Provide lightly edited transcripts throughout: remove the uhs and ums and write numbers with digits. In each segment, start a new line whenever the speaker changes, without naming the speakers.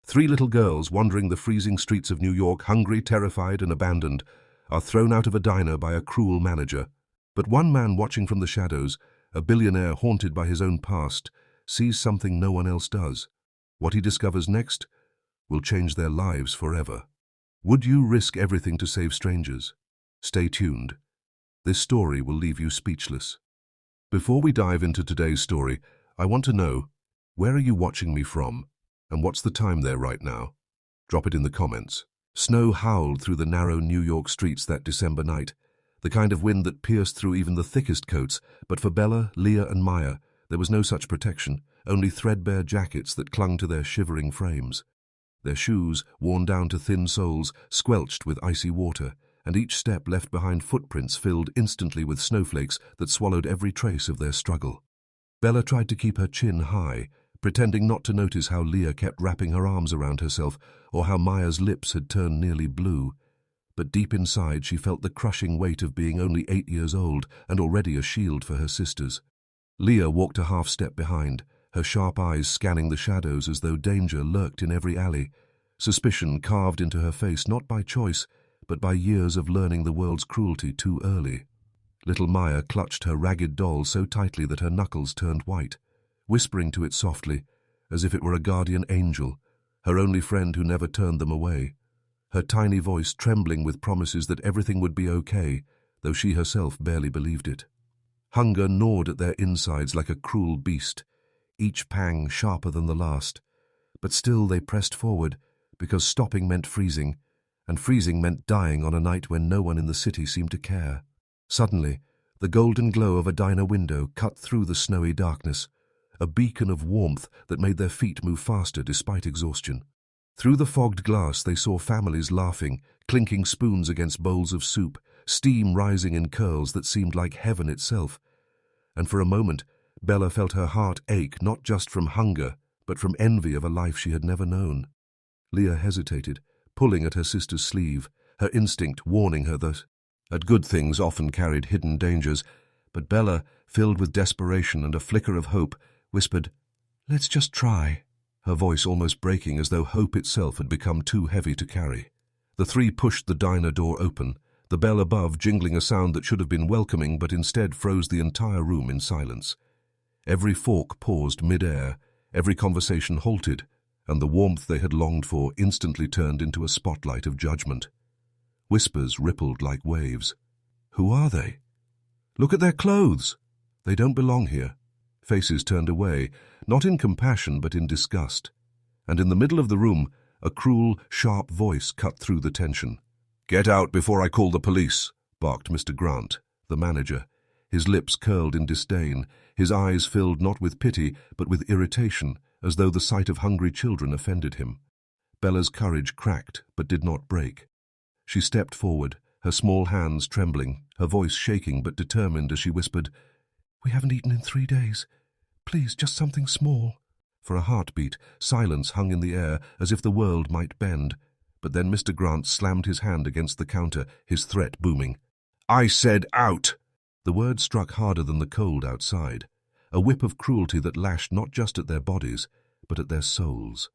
Three little girls wandering the freezing streets of New York, hungry, terrified, and abandoned, are thrown out of a diner by a cruel manager. But one man watching from the shadows, a billionaire haunted by his own past, sees something no one else does. What he discovers next will change their lives forever. Would you risk everything to save strangers? Stay tuned. This story will leave you speechless. Before we dive into today's story, I want to know, where are you watching me from? And what's the time there right now? Drop it in the comments. Snow howled through the narrow New York streets that December night, the kind of wind that pierced through even the thickest coats, but for Bella, Leah, and Maya, there was no such protection, only threadbare jackets that clung to their shivering frames. Their shoes, worn down to thin soles, squelched with icy water, and each step left behind footprints filled instantly with snowflakes that swallowed every trace of their struggle. Bella tried to keep her chin high, pretending not to notice how Leah kept wrapping her arms around herself or how Maya's lips had turned nearly blue. But deep inside she felt the crushing weight of being only 8 years old and already a shield for her sisters. Leah walked a half-step behind, her sharp eyes scanning the shadows as though danger lurked in every alley, suspicion carved into her face not by choice, but by years of learning the world's cruelty too early. Little Maya clutched her ragged doll so tightly that her knuckles turned white, whispering to it softly, as if it were a guardian angel, her only friend who never turned them away, her tiny voice trembling with promises that everything would be okay, though she herself barely believed it. Hunger gnawed at their insides like a cruel beast, each pang sharper than the last, but still they pressed forward, because stopping meant freezing, and freezing meant dying on a night when no one in the city seemed to care. Suddenly, the golden glow of a diner window cut through the snowy darkness, a beacon of warmth that made their feet move faster despite exhaustion. Through the fogged glass they saw families laughing, clinking spoons against bowls of soup, steam rising in curls that seemed like heaven itself. And for a moment, Bella felt her heart ache not just from hunger, but from envy of a life she had never known. Leah hesitated, pulling at her sister's sleeve, her instinct warning her that good things often carried hidden dangers, but Bella, filled with desperation and a flicker of hope, whispered, "Let's just try," her voice almost breaking as though hope itself had become too heavy to carry. The three pushed the diner door open, the bell above jingling a sound that should have been welcoming but instead froze the entire room in silence. Every fork paused mid-air, every conversation halted, and the warmth they had longed for instantly turned into a spotlight of judgment. Whispers rippled like waves. "Who are they? Look at their clothes! They don't belong here." Faces turned away, not in compassion but in disgust. And in the middle of the room, a cruel, sharp voice cut through the tension. "Get out before I call the police," barked Mr. Grant, the manager, his lips curled in disdain, his eyes filled not with pity but with irritation, as though the sight of hungry children offended him. Bella's courage cracked but did not break. She stepped forward, her small hands trembling, her voice shaking but determined as she whispered, "We haven't eaten in 3 days. Please, just something small." For a heartbeat, silence hung in the air as if the world might bend. But then Mr. Grant slammed his hand against the counter, his threat booming. "I said out!" The word struck harder than the cold outside, a whip of cruelty that lashed not just at their bodies, but at their souls.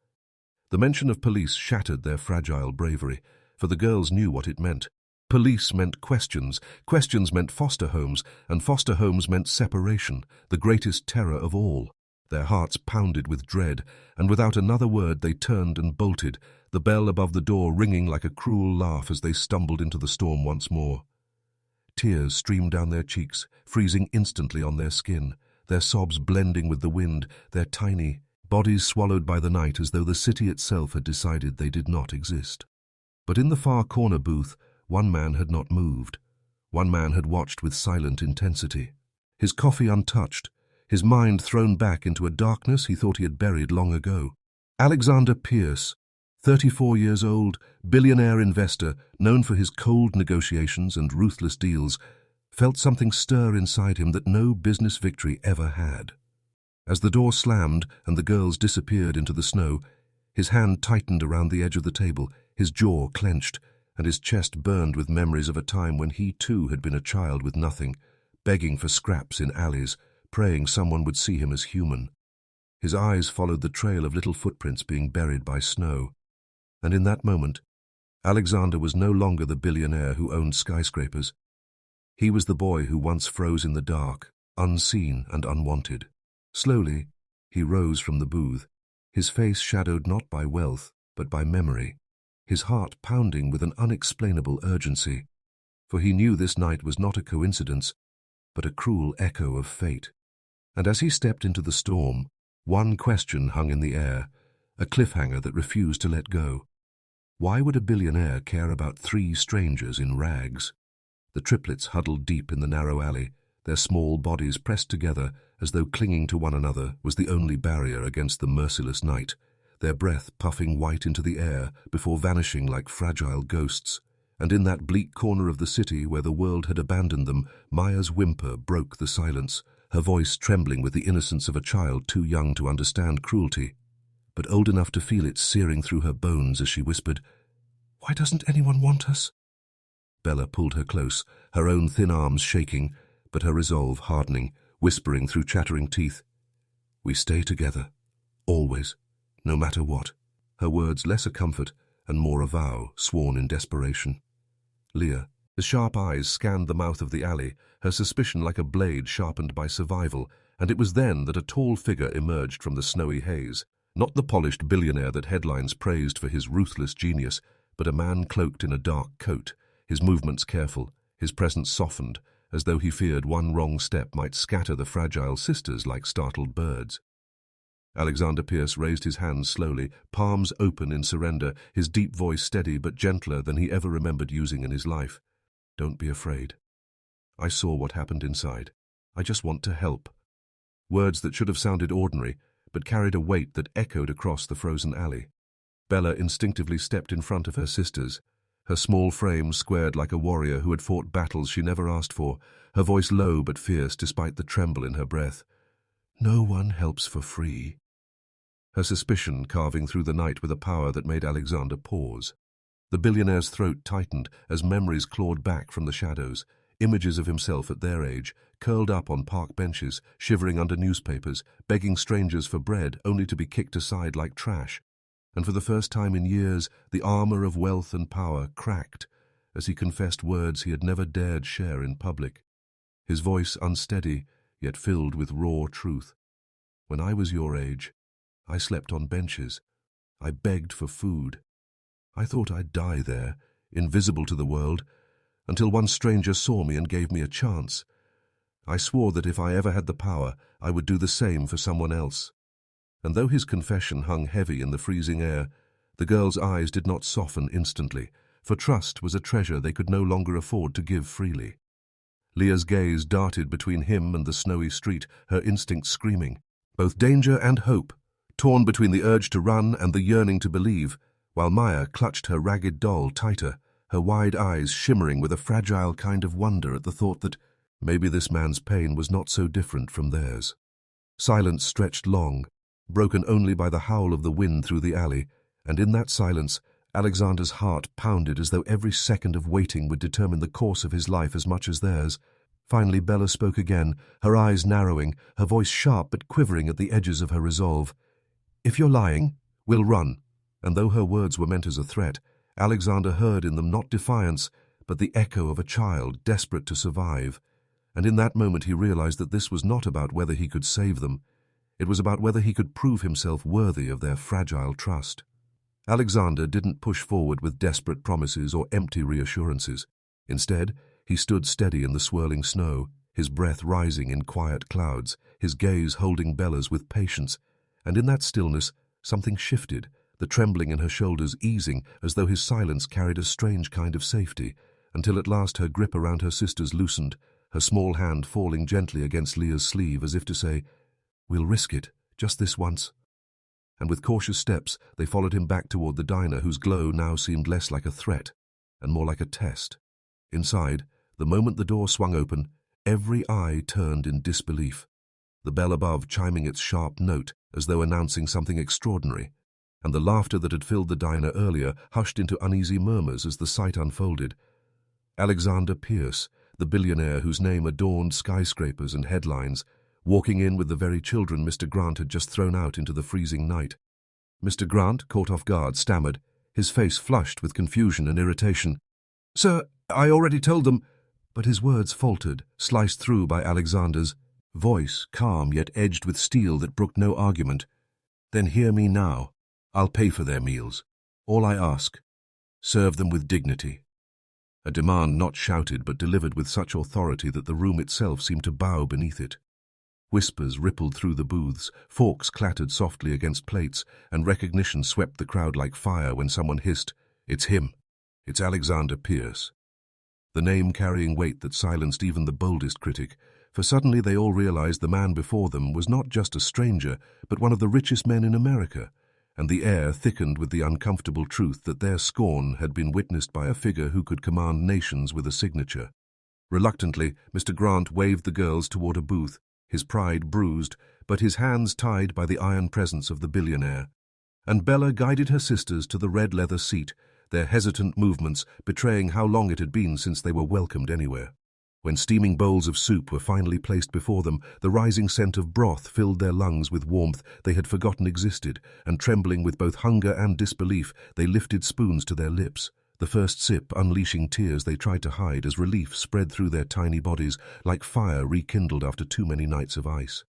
The mention of police shattered their fragile bravery, for the girls knew what it meant. Police meant questions, questions meant foster homes, and foster homes meant separation, the greatest terror of all. Their hearts pounded with dread, and without another word they turned and bolted, the bell above the door ringing like a cruel laugh as they stumbled into the storm once more. Tears streamed down their cheeks, freezing instantly on their skin, their sobs blending with the wind, their tiny bodies swallowed by the night as though the city itself had decided they did not exist. But in the far corner booth, one man had not moved. One man had watched with silent intensity, his coffee untouched, his mind thrown back into a darkness he thought he had buried long ago. Alexander Pierce, 34 years old, billionaire investor, known for his cold negotiations and ruthless deals, felt something stir inside him that no business victory ever had. As the door slammed and the girls disappeared into the snow, his hand tightened around the edge of the table, his jaw clenched, and his chest burned with memories of a time when he too had been a child with nothing, begging for scraps in alleys, praying someone would see him as human. His eyes followed the trail of little footprints being buried by snow. And in that moment, Alexander was no longer the billionaire who owned skyscrapers. He was the boy who once froze in the dark, unseen and unwanted. Slowly, he rose from the booth, his face shadowed not by wealth, but by memory, his heart pounding with an unexplainable urgency, for he knew this night was not a coincidence, but a cruel echo of fate. And as he stepped into the storm, one question hung in the air, a cliffhanger that refused to let go. Why would a billionaire care about 3 strangers in rags? The triplets huddled deep in the narrow alley, their small bodies pressed together as though clinging to one another was the only barrier against the merciless night, their breath puffing white into the air before vanishing like fragile ghosts. And in that bleak corner of the city where the world had abandoned them, Maya's whimper broke the silence, her voice trembling with the innocence of a child too young to understand cruelty, but old enough to feel it searing through her bones as she whispered, "Why doesn't anyone want us?" Bella pulled her close, her own thin arms shaking, but her resolve hardening, whispering through chattering teeth, "We stay together, always, no matter what." Her words less a comfort and more a vow sworn in desperation. Leah, the sharp eyes scanned the mouth of the alley, her suspicion like a blade sharpened by survival, and it was then that a tall figure emerged from the snowy haze. Not the polished billionaire that headlines praised for his ruthless genius, but a man cloaked in a dark coat, his movements careful, his presence softened, as though he feared one wrong step might scatter the fragile sisters like startled birds. Alexander Pierce raised his hands slowly, palms open in surrender, his deep voice steady but gentler than he ever remembered using in his life. "Don't be afraid. I saw what happened inside. I just want to help." Words that should have sounded ordinary, but carried a weight that echoed across the frozen alley. Bella instinctively stepped in front of her sisters, her small frame squared like a warrior who had fought battles she never asked for, her voice low but fierce despite the tremble in her breath. "No one helps for free." Her suspicion carving through the night with a power that made Alexander pause. The billionaire's throat tightened as memories clawed back from the shadows, images of himself at their age, curled up on park benches, shivering under newspapers, begging strangers for bread only to be kicked aside like trash. And for the first time in years, the armor of wealth and power cracked as he confessed words he had never dared share in public. His voice unsteady, yet filled with raw truth. "When I was your age, I slept on benches. I begged for food. I thought I'd die there, invisible to the world, until one stranger saw me and gave me a chance. I swore that if I ever had the power, I would do the same for someone else." And though his confession hung heavy in the freezing air, the girls' eyes did not soften instantly, for trust was a treasure they could no longer afford to give freely. Leah's gaze darted between him and the snowy street, her instinct screaming, both danger and hope, torn between the urge to run and the yearning to believe, while Maya clutched her ragged doll tighter, her wide eyes shimmering with a fragile kind of wonder at the thought that maybe this man's pain was not so different from theirs. Silence stretched long, broken only by the howl of the wind through the alley, and in that silence, Alexander's heart pounded as though every second of waiting would determine the course of his life as much as theirs. Finally, Bella spoke again, her eyes narrowing, her voice sharp but quivering at the edges of her resolve. "If you're lying, we'll run." And though her words were meant as a threat, Alexander heard in them not defiance, but the echo of a child desperate to survive. And in that moment he realized that this was not about whether he could save them. It was about whether he could prove himself worthy of their fragile trust. Alexander didn't push forward with desperate promises or empty reassurances. Instead, he stood steady in the swirling snow, his breath rising in quiet clouds, his gaze holding Bella's with patience. And in that stillness, something shifted, the trembling in her shoulders easing as though his silence carried a strange kind of safety, until at last her grip around her sisters loosened, her small hand falling gently against Leah's sleeve as if to say, "We'll risk it, just this once." And with cautious steps, they followed him back toward the diner whose glow now seemed less like a threat and more like a test. Inside, the moment the door swung open, every eye turned in disbelief, the bell above chiming its sharp note as though announcing something extraordinary, and the laughter that had filled the diner earlier hushed into uneasy murmurs as the sight unfolded. Alexander Pierce, the billionaire whose name adorned skyscrapers and headlines, walking in with the very children Mr. Grant had just thrown out into the freezing night. Mr. Grant, caught off guard, stammered, his face flushed with confusion and irritation. "Sir, I already told them—" But his words faltered, sliced through by Alexander's voice, calm yet edged with steel that brooked no argument. "Then hear me now. I'll pay for their meals. All I ask, serve them with dignity." A demand not shouted but delivered with such authority that the room itself seemed to bow beneath it. Whispers rippled through the booths, forks clattered softly against plates, and recognition swept the crowd like fire when someone hissed, "It's him. It's Alexander Pierce." The name carrying weight that silenced even the boldest critic, for suddenly they all realized the man before them was not just a stranger, but one of the richest men in America, and the air thickened with the uncomfortable truth that their scorn had been witnessed by a figure who could command nations with a signature. Reluctantly, Mr. Grant waved the girls toward a booth, his pride bruised, but his hands tied by the iron presence of the billionaire. And Bella guided her sisters to the red leather seat, their hesitant movements betraying how long it had been since they were welcomed anywhere. When steaming bowls of soup were finally placed before them, the rising scent of broth filled their lungs with warmth they had forgotten existed, and trembling with both hunger and disbelief, they lifted spoons to their lips, the first sip unleashing tears they tried to hide as relief spread through their tiny bodies like fire rekindled after too many nights of ice.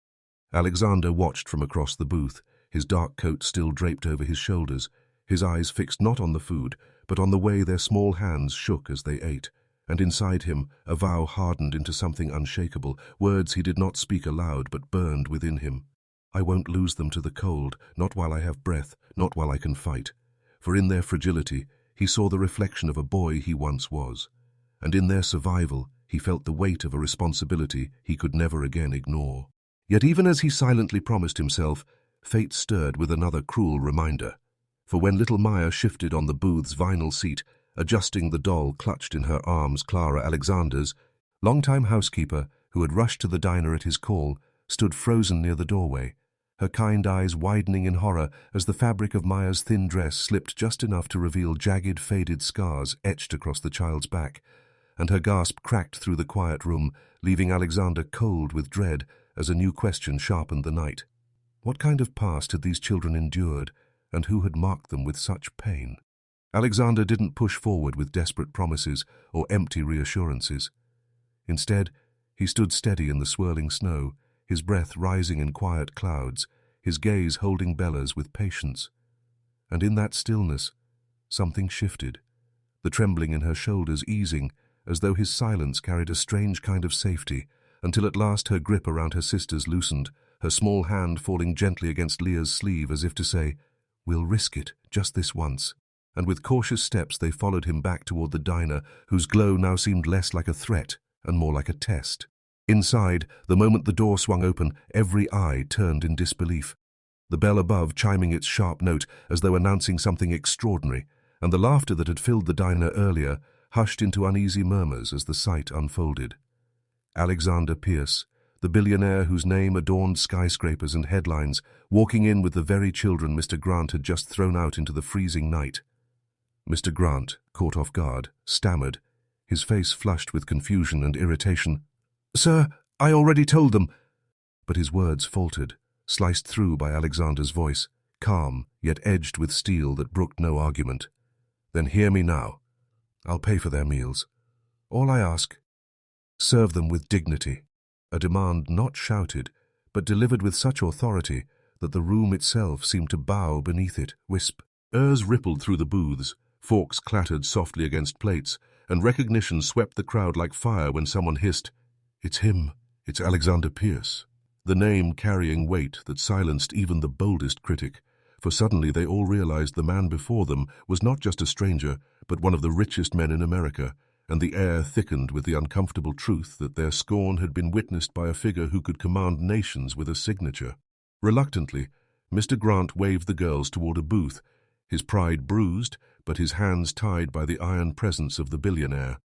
Alexander watched from across the booth, his dark coat still draped over his shoulders, his eyes fixed not on the food, but on the way their small hands shook as they ate. And inside him a vow hardened into something unshakable, words he did not speak aloud but burned within him. "I won't lose them to the cold, not while I have breath, not while I can fight." For in their fragility he saw the reflection of a boy he once was, and in their survival he felt the weight of a responsibility he could never again ignore. Yet even as he silently promised himself, fate stirred with another cruel reminder. For when little Maya shifted on the booth's vinyl seat, adjusting the doll clutched in her arms Clara Alexander's, longtime housekeeper, who had rushed to the diner at his call, stood frozen near the doorway, her kind eyes widening in horror as the fabric of Maya's thin dress slipped just enough to reveal jagged, faded scars etched across the child's back, and her gasp cracked through the quiet room, leaving Alexander cold with dread as a new question sharpened the night. What kind of past had these children endured, and who had marked them with such pain? Alexander didn't push forward with desperate promises or empty reassurances. Instead, he stood steady in the swirling snow, his breath rising in quiet clouds, his gaze holding Bella's with patience. And in that stillness, something shifted, the trembling in her shoulders easing, as though his silence carried a strange kind of safety, until at last her grip around her sisters loosened, her small hand falling gently against Leah's sleeve as if to say, "We'll risk it, just this once." And with cautious steps they followed him back toward the diner, whose glow now seemed less like a threat and more like a test. Inside, the moment the door swung open, every eye turned in disbelief. The bell above chiming its sharp note as though announcing something extraordinary, and the laughter that had filled the diner earlier hushed into uneasy murmurs as the sight unfolded. Alexander Pierce, the billionaire whose name adorned skyscrapers and headlines, walking in with the very children Mr. Grant had just thrown out into the freezing night. Mr. Grant, caught off guard, stammered, his face flushed with confusion and irritation. "Sir, I already told them." But his words faltered, sliced through by Alexander's voice, calm yet edged with steel that brooked no argument. "Then hear me now. I'll pay for their meals. All I ask, serve them with dignity." A demand not shouted, but delivered with such authority that the room itself seemed to bow beneath it. Airs rippled through the booths, forks clattered softly against plates, and recognition swept the crowd like fire when someone hissed, "It's him. It's Alexander Pierce." The name carrying weight that silenced even the boldest critic, for suddenly they all realized the man before them was not just a stranger, but one of the richest men in America, and the air thickened with the uncomfortable truth that their scorn had been witnessed by a figure who could command nations with a signature. Reluctantly, Mr. Grant waved the girls toward a booth, his pride bruised, but his hands tied by the iron presence of the billionaire,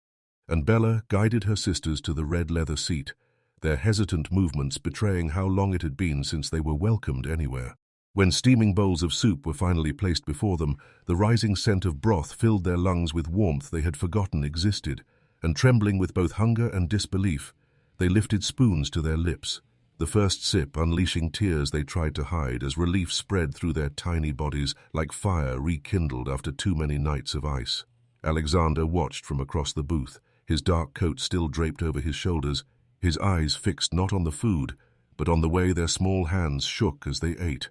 and Bella guided her sisters to the red leather seat, their hesitant movements betraying how long it had been since they were welcomed anywhere. When steaming bowls of soup were finally placed before them, the rising scent of broth filled their lungs with warmth they had forgotten existed, and trembling with both hunger and disbelief, they lifted spoons to their lips, the first sip unleashing tears they tried to hide as relief spread through their tiny bodies like fire rekindled after too many nights of ice. Alexander watched from across the booth, his dark coat still draped over his shoulders, his eyes fixed not on the food, but on the way their small hands shook as they ate.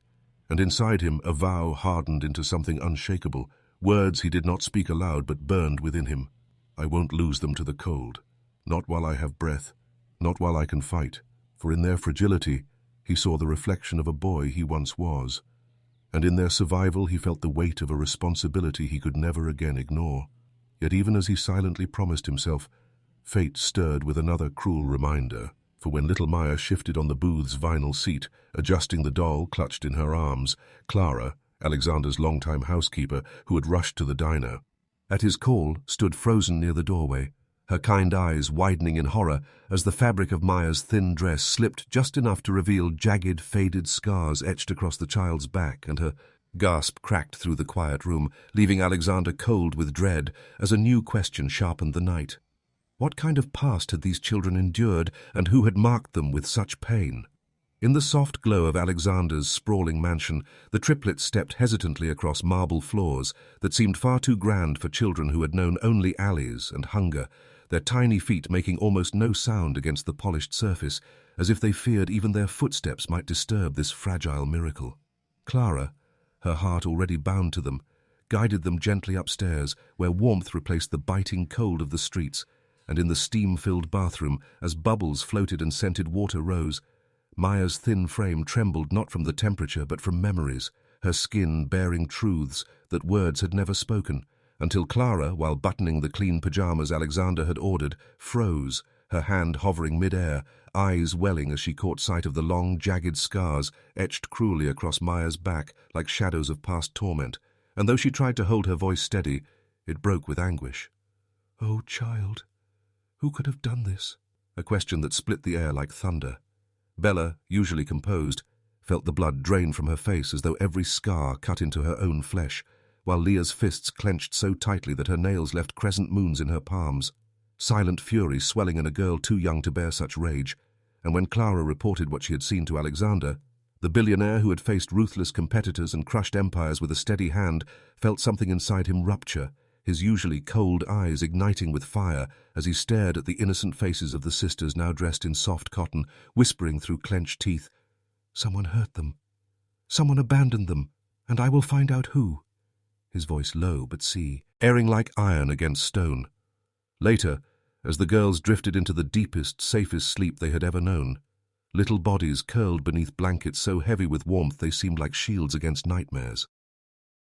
And inside him a vow hardened into something unshakable, words he did not speak aloud but burned within him. I won't lose them to the cold, not while I have breath, not while I can fight, for in their fragility he saw the reflection of a boy he once was, and in their survival he felt the weight of a responsibility he could never again ignore. Yet even as he silently promised himself, fate stirred with another cruel reminder, for when little Maya shifted on the booth's vinyl seat, adjusting the doll clutched in her arms, Clara, Alexander's longtime housekeeper, who had rushed to the diner, at his call stood frozen near the doorway, her kind eyes widening in horror as the fabric of Maya's thin dress slipped just enough to reveal jagged, faded scars etched across the child's back, and her gasp cracked through the quiet room, leaving Alexander cold with dread as a new question sharpened the night. What kind of past had these children endured, and who had marked them with such pain? In the soft glow of Alexander's sprawling mansion, the triplets stepped hesitantly across marble floors that seemed far too grand for children who had known only alleys and hunger, their tiny feet making almost no sound against the polished surface, as if they feared even their footsteps might disturb this fragile miracle. Clara, her heart already bound to them, guided them gently upstairs, where warmth replaced the biting cold of the streets, and in the steam-filled bathroom, as bubbles floated and scented water rose, Maya's thin frame trembled not from the temperature but from memories, her skin bearing truths that words had never spoken, until Clara, while buttoning the clean pajamas Alexander had ordered, froze, her hand hovering mid-air, eyes welling as she caught sight of the long, jagged scars etched cruelly across Maya's back like shadows of past torment, and though she tried to hold her voice steady, it broke with anguish. "Oh, child, who could have done this?" A question that split the air like thunder. Bella, usually composed, felt the blood drain from her face as though every scar cut into her own flesh, while Leah's fists clenched so tightly that her nails left crescent moons in her palms. Silent fury swelling in a girl too young to bear such rage, and when Clara reported what she had seen to Alexander, the billionaire who had faced ruthless competitors and crushed empires with a steady hand felt something inside him rupture, his usually cold eyes igniting with fire as he stared at the innocent faces of the sisters now dressed in soft cotton, whispering through clenched teeth, "Someone hurt them. Someone abandoned them, and I will find out who." His voice low but airing like iron against stone. Later, as the girls drifted into the deepest, safest sleep they had ever known, little bodies curled beneath blankets so heavy with warmth they seemed like shields against nightmares.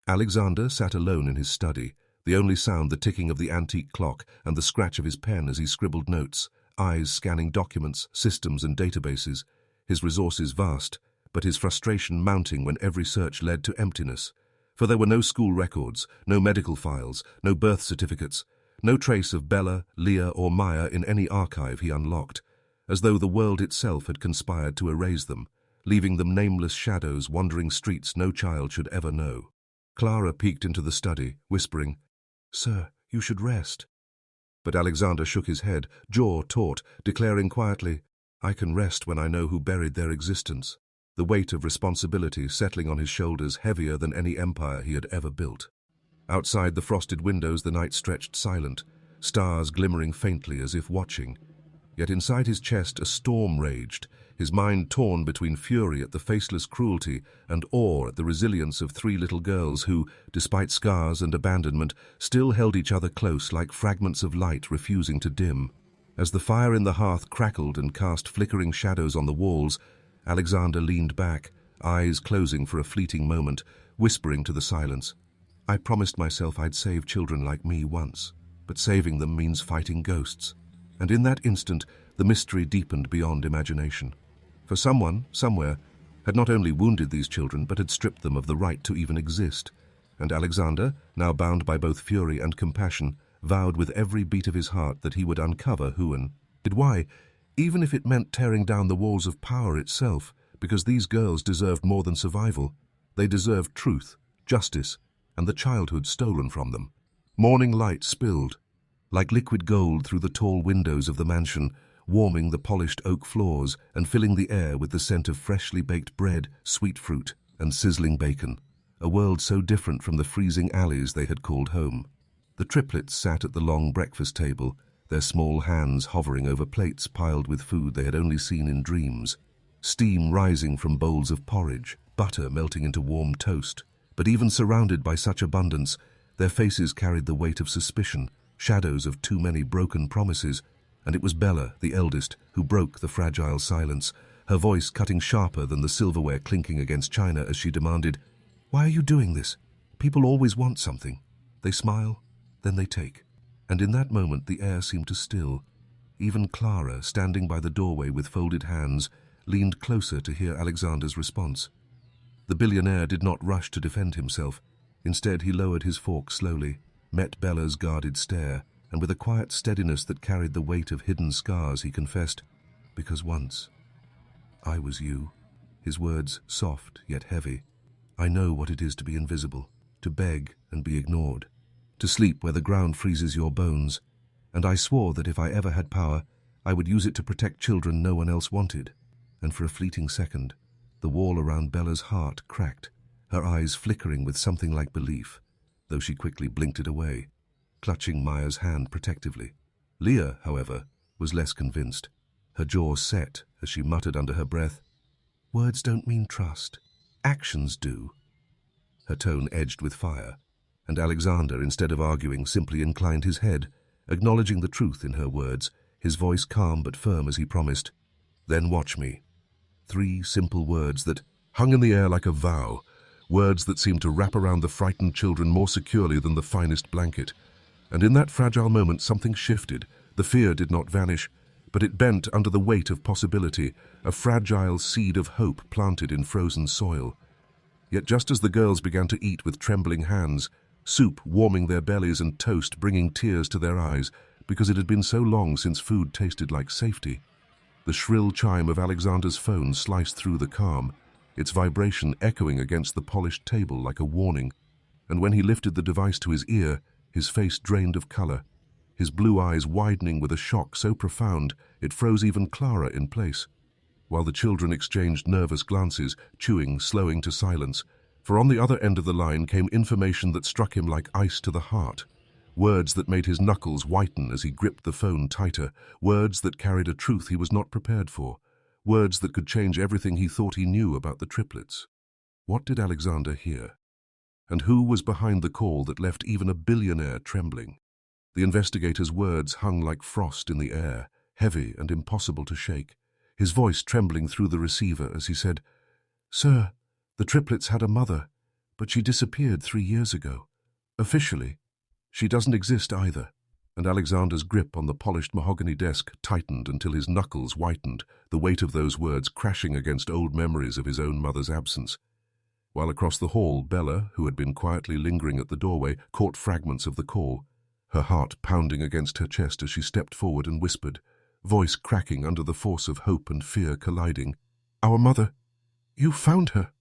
Alexander sat alone in his study, the only sound the ticking of the antique clock and the scratch of his pen as he scribbled notes, eyes scanning documents, systems and databases, his resources vast, but his frustration mounting when every search led to emptiness. For there were no school records, no medical files, no birth certificates, no trace of Bella, Leah or Maya in any archive he unlocked, as though the world itself had conspired to erase them, leaving them nameless shadows wandering streets no child should ever know. Clara peeked into the study, whispering, "Sir, you should rest." But Alexander shook his head, jaw taut, declaring quietly, "I can rest when I know who buried their existence," the weight of responsibility settling on his shoulders heavier than any empire he had ever built. Outside the frosted windows the night stretched silent, stars glimmering faintly as if watching. Yet inside his chest a storm raged, his mind torn between fury at the faceless cruelty and awe at the resilience of three little girls who, despite scars and abandonment, still held each other close like fragments of light refusing to dim. As the fire in the hearth crackled and cast flickering shadows on the walls, Alexander leaned back, eyes closing for a fleeting moment, whispering to the silence, "I promised myself I'd save children like me once, but saving them means fighting ghosts." And in that instant, the mystery deepened beyond imagination. For someone, somewhere, had not only wounded these children, but had stripped them of the right to even exist. And Alexander, now bound by both fury and compassion, vowed with every beat of his heart that he would uncover who and why, even if it meant tearing down the walls of power itself, because these girls deserved more than survival. They deserved truth, justice, and the childhood stolen from them. Morning light spilled, like liquid gold through the tall windows of the mansion, warming the polished oak floors and filling the air with the scent of freshly baked bread, sweet fruit, and sizzling bacon, a world so different from the freezing alleys they had called home. The triplets sat at the long breakfast table, their small hands hovering over plates piled with food they had only seen in dreams. Steam rising from bowls of porridge, butter melting into warm toast. But even surrounded by such abundance, their faces carried the weight of suspicion, shadows of too many broken promises, and it was Bella, the eldest, who broke the fragile silence, her voice cutting sharper than the silverware clinking against china as she demanded, "Why are you doing this? People always want something. They smile, then they take." And in that moment the air seemed to still. Even Clara, standing by the doorway with folded hands, leaned closer to hear Alexander's response. The billionaire did not rush to defend himself. Instead, he lowered his fork slowly, met Bella's guarded stare, and with a quiet steadiness that carried the weight of hidden scars, he confessed, "Because once, I was you." His words soft yet heavy. "I know what it is to be invisible, to beg and be ignored, to sleep where the ground freezes your bones, and I swore that if I ever had power, I would use it to protect children no one else wanted." And for a fleeting second, the wall around Bella's heart cracked, her eyes flickering with something like belief, though she quickly blinked it away, clutching Maya's hand protectively. Leah, however, was less convinced, her jaw set as she muttered under her breath, "Words don't mean trust. Actions do." Her tone edged with fire, and Alexander, instead of arguing, simply inclined his head, acknowledging the truth in her words, his voice calm but firm as he promised, "Then watch me." 3 simple words that hung in the air like a vow, words that seemed to wrap around the frightened children more securely than the finest blanket. And in that fragile moment something shifted. The fear did not vanish, but it bent under the weight of possibility, a fragile seed of hope planted in frozen soil. Yet just as the girls began to eat with trembling hands, soup warming their bellies and toast bringing tears to their eyes, because it had been so long since food tasted like safety, the shrill chime of Alexander's phone sliced through the calm, its vibration echoing against the polished table like a warning. And when he lifted the device to his ear, his face drained of color, his blue eyes widening with a shock so profound it froze even Clara in place, while the children exchanged nervous glances, chewing, slowing to silence. For on the other end of the line came information that struck him like ice to the heart. Words that made his knuckles whiten as he gripped the phone tighter, words that carried a truth he was not prepared for, words that could change everything he thought he knew about the triplets. What did Alexander hear? And who was behind the call that left even a billionaire trembling? The investigator's words hung like frost in the air, heavy and impossible to shake, his voice trembling through the receiver as he said, "Sir, the triplets had a mother, but she disappeared 3 years ago. Officially, she doesn't exist either." And Alexander's grip on the polished mahogany desk tightened until his knuckles whitened, the weight of those words crashing against old memories of his own mother's absence. While across the hall, Bella, who had been quietly lingering at the doorway, caught fragments of the call, her heart pounding against her chest as she stepped forward and whispered, voice cracking under the force of hope and fear colliding, "Our mother, you found her."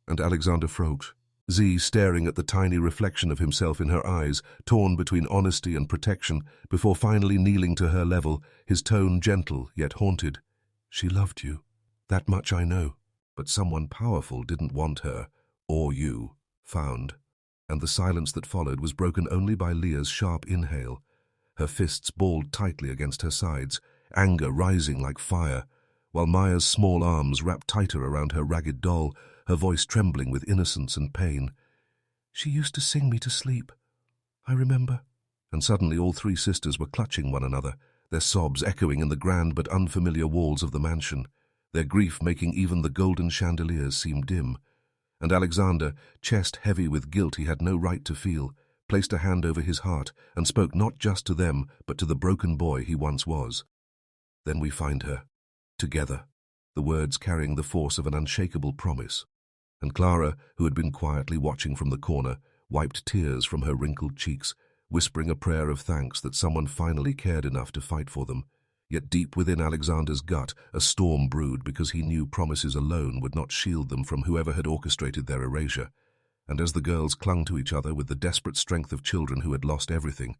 And Alexander froze, Z staring at the tiny reflection of himself in her eyes, torn between honesty and protection, before finally kneeling to her level, his tone gentle yet haunted. "She loved you. That much I know. But someone powerful didn't want her, or you, found." And the silence that followed was broken only by Leah's sharp inhale, her fists balled tightly against her sides, anger rising like fire, while Maya's small arms wrapped tighter around her ragged doll, her voice trembling with innocence and pain. "She used to sing me to sleep. I remember." And suddenly all 3 sisters were clutching one another, their sobs echoing in the grand but unfamiliar walls of the mansion, their grief making even the golden chandeliers seem dim. And Alexander, chest heavy with guilt he had no right to feel, placed a hand over his heart and spoke not just to them, but to the broken boy he once was. "Then we find her, together," the words carrying the force of an unshakable promise. And Clara, who had been quietly watching from the corner, wiped tears from her wrinkled cheeks, whispering a prayer of thanks that someone finally cared enough to fight for them. Yet deep within Alexander's gut, a storm brewed because he knew promises alone would not shield them from whoever had orchestrated their erasure. And as the girls clung to each other with the desperate strength of children who had lost everything,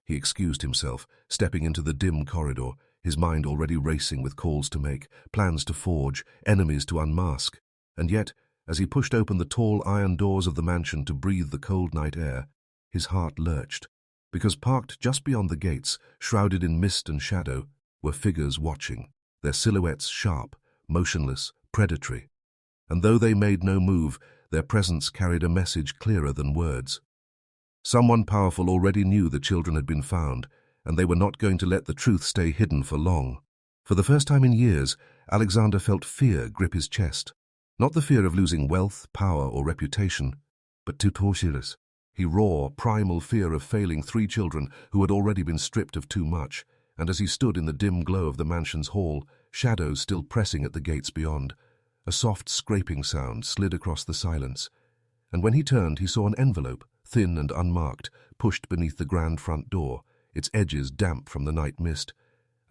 he excused himself, stepping into the dim corridor, his mind already racing with calls to make, plans to forge, enemies to unmask. And yet, as he pushed open the tall iron doors of the mansion to breathe the cold night air, his heart lurched, because parked just beyond the gates, shrouded in mist and shadow, were figures watching, their silhouettes sharp, motionless, predatory. And though they made no move, their presence carried a message clearer than words. Someone powerful already knew the children had been found, and they were not going to let the truth stay hidden for long. For the first time in years, Alexander felt fear grip his chest. Not the fear of losing wealth, power, or reputation, but Tearjerker. He raw, primal fear of failing 3 children who had already been stripped of too much, and as he stood in the dim glow of the mansion's hall, shadows still pressing at the gates beyond, a soft scraping sound slid across the silence, and when he turned he saw an envelope, thin and unmarked, pushed beneath the grand front door, its edges damp from the night mist,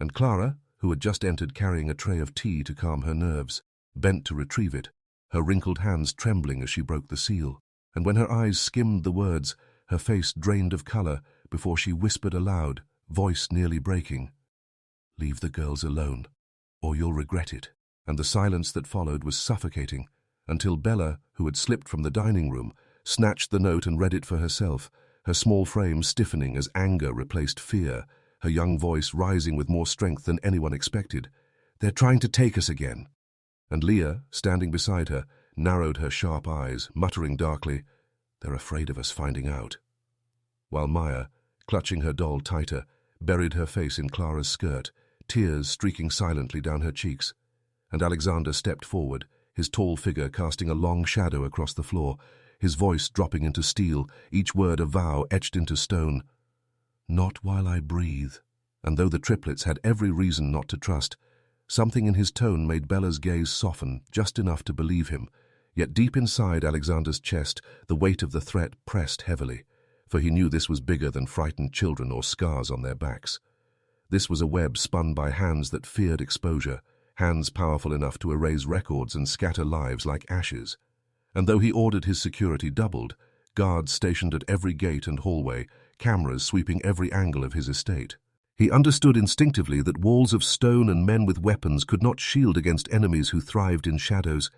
and Clara, who had just entered carrying a tray of tea to calm her nerves, bent to retrieve it, her wrinkled hands trembling as she broke the seal. And when her eyes skimmed the words, her face drained of color before she whispered aloud, voice nearly breaking, "Leave the girls alone, or you'll regret it." And the silence that followed was suffocating, until Bella, who had slipped from the dining room, snatched the note and read it for herself, her small frame stiffening as anger replaced fear, her young voice rising with more strength than anyone expected. "They're trying to take us again." And Leah, standing beside her, narrowed her sharp eyes, muttering darkly, "They're afraid of us finding out." While Maya, clutching her doll tighter, buried her face in Clara's skirt, tears streaking silently down her cheeks. And Alexander stepped forward, his tall figure casting a long shadow across the floor, his voice dropping into steel, each word a vow etched into stone. "Not while I breathe." And though the triplets had every reason not to trust, something in his tone made Bella's gaze soften just enough to believe him. Yet deep inside Alexander's chest, the weight of the threat pressed heavily, for he knew this was bigger than frightened children or scars on their backs. This was a web spun by hands that feared exposure, hands powerful enough to erase records and scatter lives like ashes. And though he ordered his security doubled, guards stationed at every gate and hallway, cameras sweeping every angle of his estate, he understood instinctively that walls of stone and men with weapons could not shield against enemies who thrived in shadows.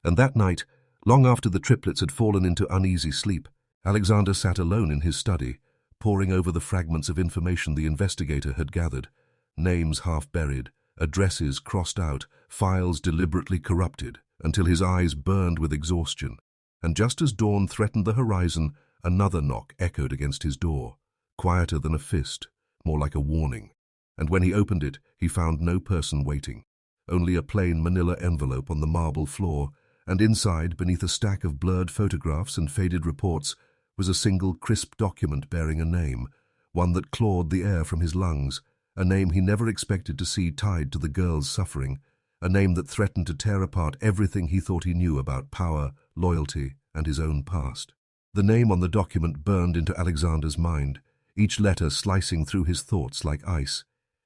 And that night, long after the triplets had fallen into uneasy sleep, Alexander sat alone in his study, poring over the fragments of information the investigator had gathered, names half buried, addresses crossed out, files deliberately corrupted, until his eyes burned with exhaustion. And just as dawn threatened the horizon, another knock echoed against his door, quieter than a fist, more like a warning. And when he opened it, he found no person waiting, only a plain manila envelope on the marble floor, and inside, beneath a stack of blurred photographs and faded reports, was a single crisp document bearing a name, one that clawed the air from his lungs, a name he never expected to see tied to the girl's suffering, a name that threatened to tear apart everything he thought he knew about power, loyalty, and his own past. The name on the document burned into Alexander's mind, each letter slicing through his thoughts like ice,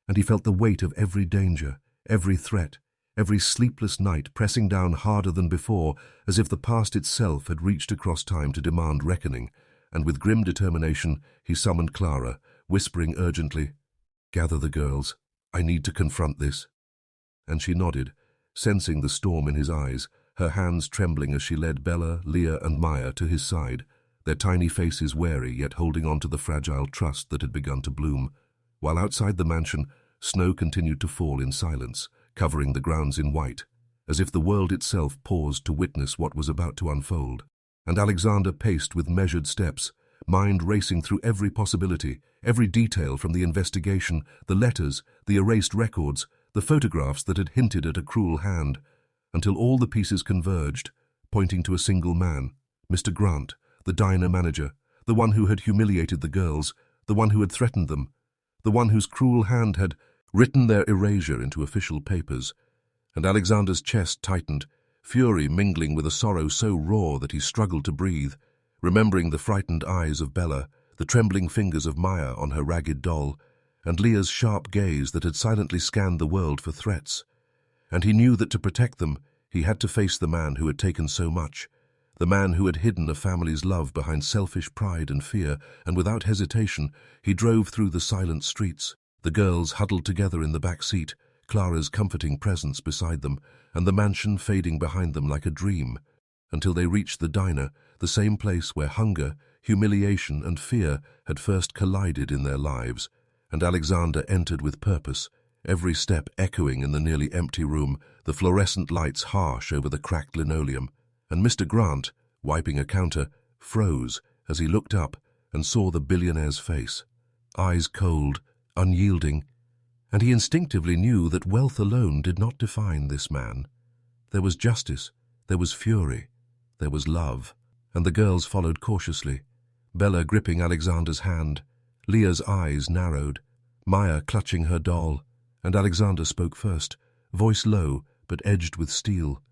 and he felt the weight of every danger, every threat, every sleepless night pressing down harder than before, as if the past itself had reached across time to demand reckoning, and with grim determination he summoned Clara, whispering urgently, "Gather the girls. I need to confront this." And she nodded, sensing the storm in his eyes, her hands trembling as she led Bella, Leah, and Maya to his side, their tiny faces wary yet holding on to the fragile trust that had begun to bloom. While outside the mansion, snow continued to fall in silence, covering the grounds in white, as if the world itself paused to witness what was about to unfold. And Alexander paced with measured steps, mind racing through every possibility, every detail from the investigation, the letters, the erased records, the photographs that had hinted at a cruel hand, until all the pieces converged, pointing to a single man, Mr. Grant, the diner manager, the one who had humiliated the girls, the one who had threatened them, the one whose cruel hand had written their erasure into official papers. And Alexander's chest tightened, fury mingling with a sorrow so raw that he struggled to breathe, remembering the frightened eyes of Bella, the trembling fingers of Maya on her ragged doll, and Leah's sharp gaze that had silently scanned the world for threats. And he knew that to protect them, he had to face the man who had taken so much, the man who had hidden a family's love behind selfish pride and fear, and without hesitation, he drove through the silent streets, The girls huddled together in the back seat, Clara's comforting presence beside them, and the mansion fading behind them like a dream, until they reached the diner, the same place where hunger, humiliation, and fear had first collided in their lives, and Alexander entered with purpose, every step echoing in the nearly empty room, the fluorescent lights harsh over the cracked linoleum, and Mr. Grant, wiping a counter, froze as he looked up and saw the billionaire's face, eyes cold, unyielding, and he instinctively knew that wealth alone did not define this man. There was justice, there was fury, there was love, and the girls followed cautiously, Bella gripping Alexander's hand, Leah's eyes narrowed, Maya clutching her doll, and Alexander spoke first, voice low but edged with steel.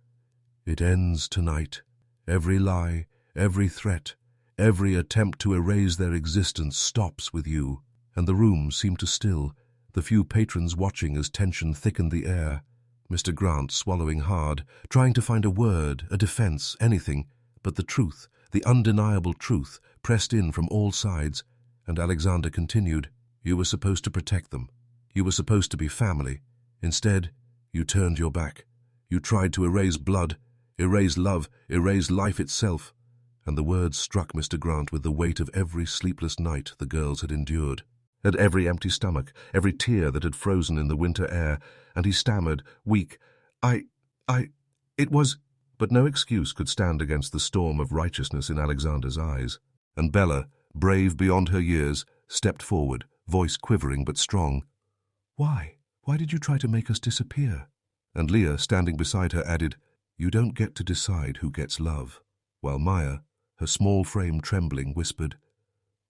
"It ends tonight. Every lie, every threat, every attempt to erase their existence stops with you." And the room seemed to still, the few patrons watching as tension thickened the air. Mr. Grant swallowing hard, trying to find a word, a defense, anything, but the truth, the undeniable truth, pressed in from all sides, and Alexander continued, "You were supposed to protect them. You were supposed to be family. Instead, you turned your back. You tried to erase blood, erase love, erase life itself." And the words struck Mr. Grant with the weight of every sleepless night the girls had endured, at every empty stomach, every tear that had frozen in the winter air, and he stammered, weak, it was—" But no excuse could stand against the storm of righteousness in Alexander's eyes, and Bella, brave beyond her years, stepped forward, voice quivering but strong. "Why? Why did you try to make us disappear?" And Leah, standing beside her, added, "You don't get to decide who gets love," while Maya, her small frame trembling, whispered,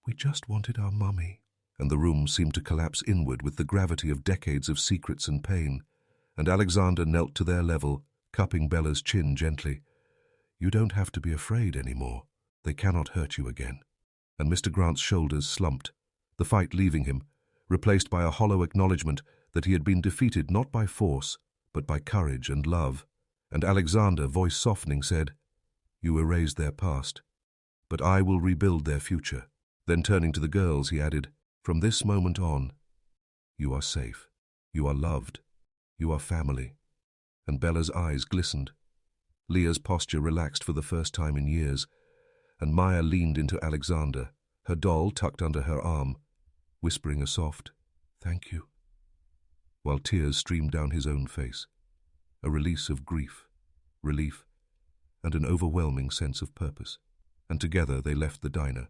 "We just wanted our mummy." And the room seemed to collapse inward with the gravity of decades of secrets and pain, and Alexander knelt to their level, cupping Bella's chin gently. "You don't have to be afraid anymore. They cannot hurt you again." And Mr. Grant's shoulders slumped, the fight leaving him, replaced by a hollow acknowledgement that he had been defeated not by force, but by courage and love. And Alexander, voice softening, said, "You erased their past, but I will rebuild their future." Then turning to the girls, he added, "From this moment on, you are safe, you are loved, you are family." And Bella's eyes glistened. Leah's posture relaxed for the first time in years, and Maya leaned into Alexander, her doll tucked under her arm, whispering a soft, "Thank you," while tears streamed down his own face, a release of grief, relief, and an overwhelming sense of purpose. And together they left the diner,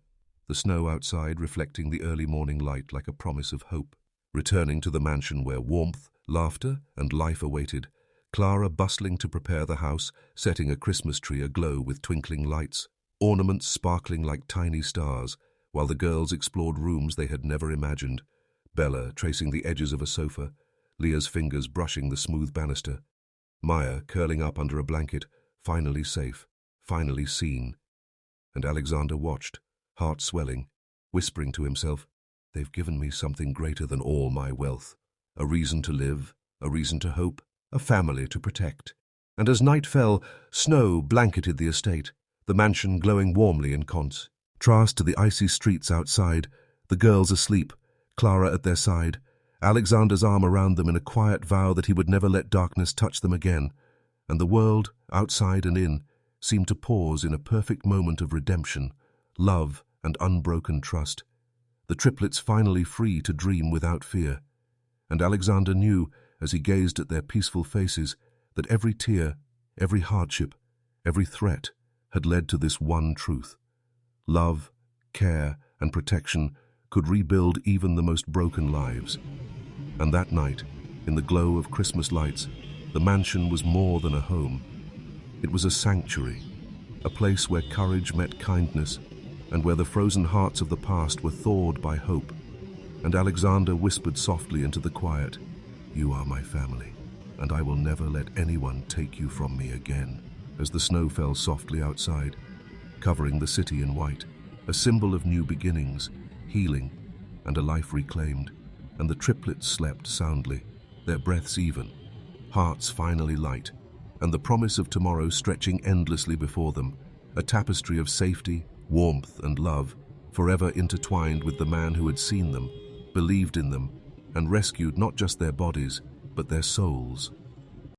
the snow outside reflecting the early morning light like a promise of hope, returning to the mansion where warmth, laughter, and life awaited, Clara bustling to prepare the house, setting a Christmas tree aglow with twinkling lights, ornaments sparkling like tiny stars, while the girls explored rooms they had never imagined, Bella tracing the edges of a sofa, Leah's fingers brushing the smooth banister, Maya curling up under a blanket, finally safe, finally seen. And Alexander watched, heart swelling, whispering to himself, "They've given me something greater than all my wealth, a reason to live, a reason to hope, a family to protect." And as night fell, snow blanketed the estate, the mansion glowing warmly in contrast to the icy streets outside, the girls asleep, Clara at their side, Alexander's arm around them in a quiet vow that he would never let darkness touch them again, and the world, outside and in, seemed to pause in a perfect moment of redemption, love, and unbroken trust, the triplets finally free to dream without fear. And Alexander knew, as he gazed at their peaceful faces, that every tear, every hardship, every threat had led to this one truth. Love, care, and protection could rebuild even the most broken lives. And that night, in the glow of Christmas lights, the mansion was more than a home. It was a sanctuary, a place where courage met kindness, and where the frozen hearts of the past were thawed by hope. And Alexander whispered softly into the quiet, "You are my family, and I will never let anyone take you from me again," as the snow fell softly outside, covering the city in white, a symbol of new beginnings, healing, and a life reclaimed. And the triplets slept soundly, their breaths even, hearts finally light, and the promise of tomorrow stretching endlessly before them, a tapestry of safety, warmth, and love, forever intertwined with the man who had seen them, believed in them, and rescued not just their bodies, but their souls.